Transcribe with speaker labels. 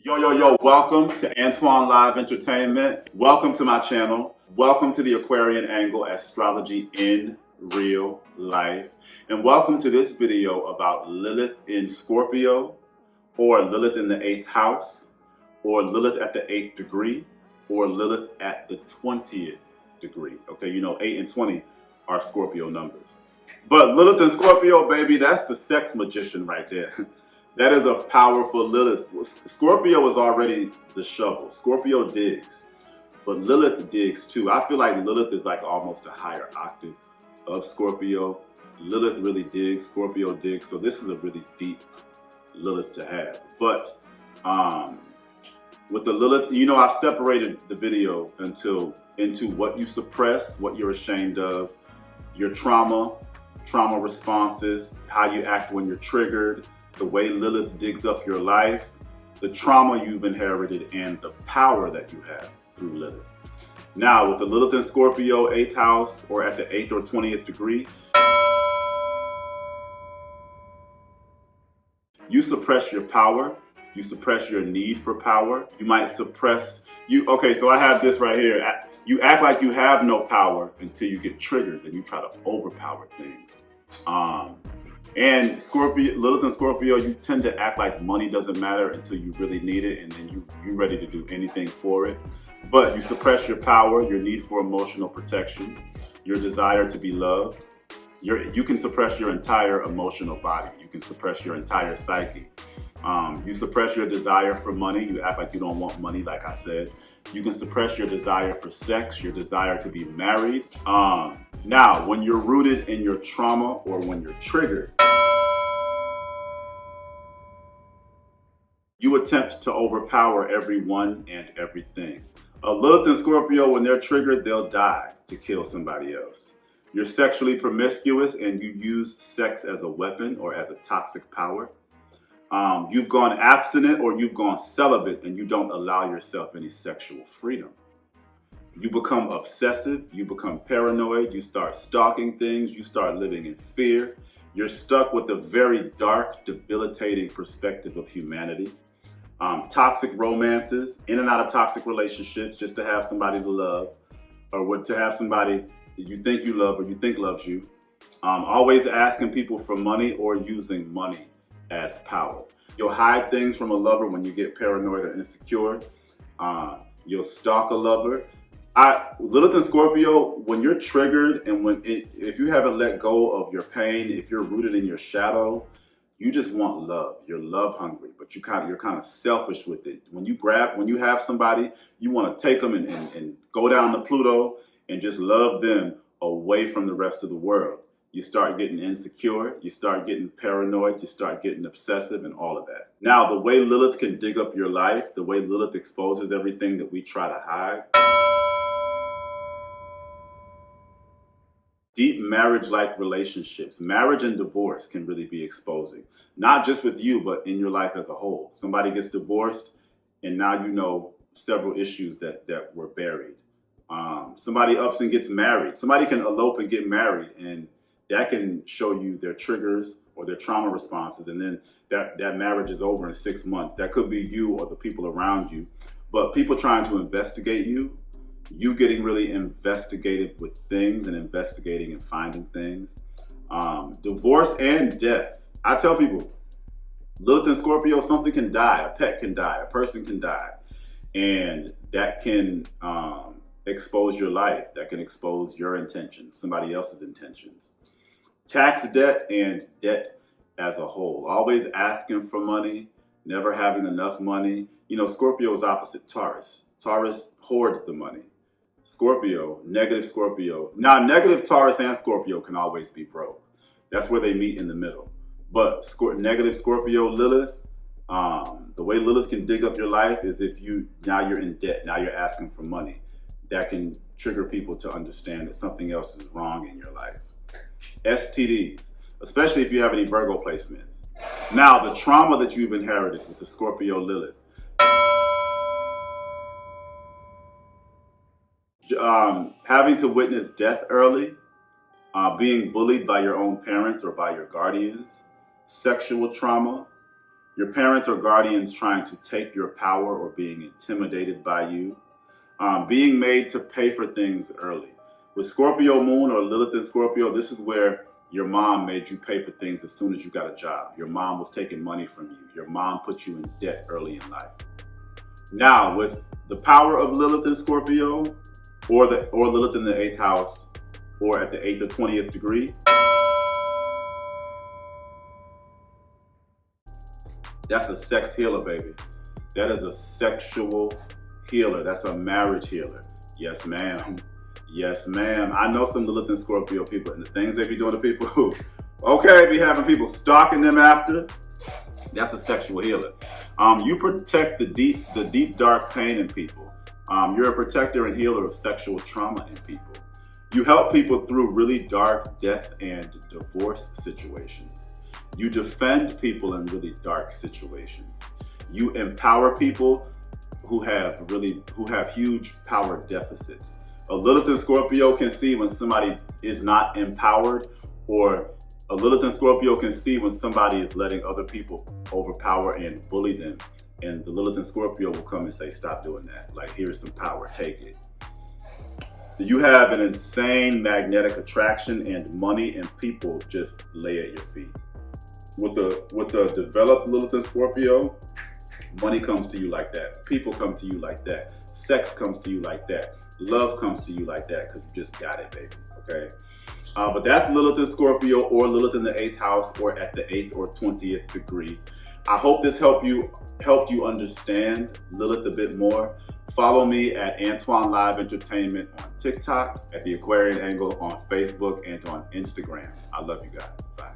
Speaker 1: Yo, welcome to Antoine Live Entertainment. Welcome to my channel. Welcome to the Aquarian Angle Astrology in Real Life. And welcome to this video about Lilith in Scorpio, or Lilith in the 8th house, or Lilith at the 8th degree, or Lilith at the 20th degree. Okay, you know 8 and 20 are Scorpio numbers. But Lilith in Scorpio, baby, that's the sex magician right there. That is a powerful Lilith. Scorpio is already the shovel. Scorpio digs, but Lilith digs too. I feel like Lilith is like almost a higher octave of Scorpio. Lilith really digs, Scorpio digs. So this is a really deep Lilith to have. But with the Lilith, you know, I've separated the video into what you suppress, what you're ashamed of, your trauma responses, how you act when you're triggered, the way Lilith digs up your life, the trauma you've inherited, and the power that you have through Lilith. Now, with the Lilith in Scorpio, 8th house, or at the 8th or 20th degree, you suppress your power, you suppress your need for power, you might suppress, okay, so I have this right here. You act like you have no power until you get triggered, then you try to overpower things. And Scorpio, Lilith and Scorpio, you tend to act like money doesn't matter until you really need it, and then you're ready to do anything for it. But you suppress your power, your need for emotional protection, your desire to be loved. You can suppress your entire emotional body. You can suppress your entire psyche. You suppress your desire for money. You act like you don't want money, like I said. You can suppress your desire for sex, your desire to be married. Now, when you're rooted in your trauma or when you're triggered, you attempt to overpower everyone and everything. Lilith and Scorpio, when they're triggered, they'll die to kill somebody else. You're sexually promiscuous and you use sex as a weapon or as a toxic power. You've gone abstinent or you've gone celibate and you don't allow yourself any sexual freedom. You become obsessive, you become paranoid, you start stalking things, you start living in fear. You're stuck with a very dark, debilitating perspective of humanity. Toxic romances, in and out of toxic relationships just to have somebody to love, or to have somebody that you think you love or you think loves you. Always asking people for money or using money as power. You'll hide things from a lover when you get paranoid or insecure. You'll stalk a lover. Lilith and Scorpio, when you're triggered and if you haven't let go of your pain, if you're rooted in your shadow, you just want love. You're love hungry, but you're kind of selfish with it. When you have somebody, you want to take them and go down to Pluto and just love them away from the rest of the world. You start getting insecure, you start getting paranoid, you start getting obsessive and all of that. Now, the way Lilith can dig up your life, the way Lilith exposes everything that we try to hide, deep marriage-like relationships, marriage and divorce can really be exposing. Not just with you, but in your life as a whole. Somebody gets divorced and now you know several issues that were buried. Somebody ups and gets married. Somebody can elope and get married, and that can show you their triggers or their trauma responses, and then that marriage is over in 6 months. That could be you or the people around you. But people trying to investigate you getting really investigative with things and investigating and finding things. Divorce and death. I tell people, Lilith and Scorpio, something can die, a pet can die, a person can die. And that can expose your life. That can expose your intentions, somebody else's intentions. Tax debt and debt as a whole. Always asking for money, never having enough money. You know, Scorpio is opposite Taurus. Taurus hoards the money. Scorpio, negative Scorpio. Now, negative Taurus and Scorpio can always be broke. That's where they meet in the middle. But negative Scorpio Lilith, the way Lilith can dig up your life is if now you're in debt, now you're asking for money. That can trigger people to understand that something else is wrong in your life. STDs, especially if you have any Virgo placements. Now, the trauma that you've inherited with the Scorpio Lilith, having to witness death early, being bullied by your own parents or by your guardians, sexual trauma, Your parents or guardians trying to take your power or being intimidated by you. Being made to pay for things early. With Scorpio moon or Lilith in Scorpio, this is where your mom made you pay for things as soon as you got a job. Your mom was taking money from you. Your mom put you in debt early in life. Now, with the power of Lilith in Scorpio, or Lilith in the 8th house, or at the 8th or 20th degree, that's a sex healer, baby. That is a sexual healer. That's a marriage healer. Yes, ma'am. Yes, ma'am. I know some Lilith and Scorpio people, and the things they be doing to people who, okay, be having people stalking them after. That's a sexual healer. You protect the deep, dark pain in people. You're a protector and healer of sexual trauma in people. You help people through really dark death and divorce situations. You defend people in really dark situations. You empower people who have huge power deficits. A Lilith in Scorpio can see when somebody is not empowered, or a Lilith in Scorpio can see when somebody is letting other people overpower and bully them. And the Lilith in Scorpio will come and say, stop doing that. Like, here's some power, take it. You have an insane magnetic attraction, and money and people just lay at your feet. With the developed Lilith in Scorpio, money comes to you like that. People come to you like that. Sex comes to you like that. Love comes to you like that, because you just got it, baby, okay? But that's Lilith in Scorpio, or Lilith in the 8th house, or at the 8th or 20th degree. I hope this helped you understand Lilith a bit more. Follow me at Antoine Live Entertainment on TikTok, at The Aquarian Angle on Facebook, and on Instagram. I love you guys. Bye.